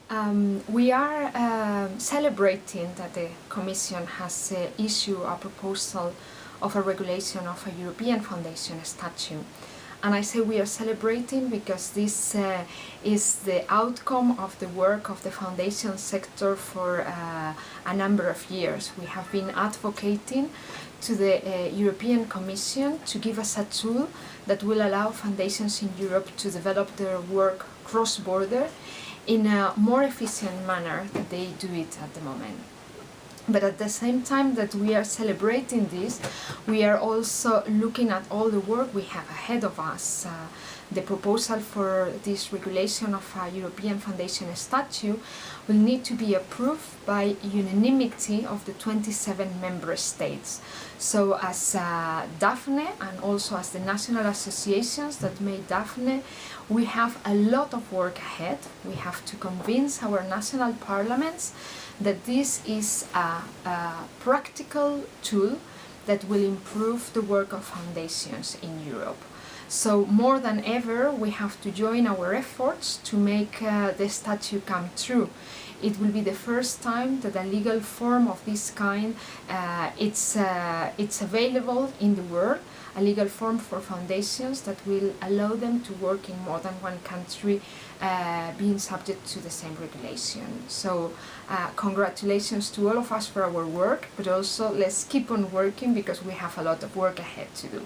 We are celebrating that the Commission has issued a proposal of a regulation of a European Foundation statute. And I say we are celebrating because this is the outcome of the work of the foundation sector for a number of years. We have been advocating to the European Commission to give us a tool that will allow foundations in Europe to develop their work cross-border in a more efficient manner than they do it at the moment. But at the same time that we are celebrating this, we are also looking at all the work we have ahead of us. The proposal for this regulation of a European Foundation statute will need to be approved by unanimity of the 27 member states. So as Daphne and also as the national associations that made Daphne, we have a lot of work ahead. We have to convince our national parliaments that this is a practical tool that will improve the work of foundations in Europe. So more than ever, we have to join our efforts to make the statute come true. It will be the first time that a legal form of this kind it's available in the world, a legal form for foundations that will allow them to work in more than one country being subject to the same regulation. So congratulations to all of us for our work, but also let's keep on working because we have a lot of work ahead to do.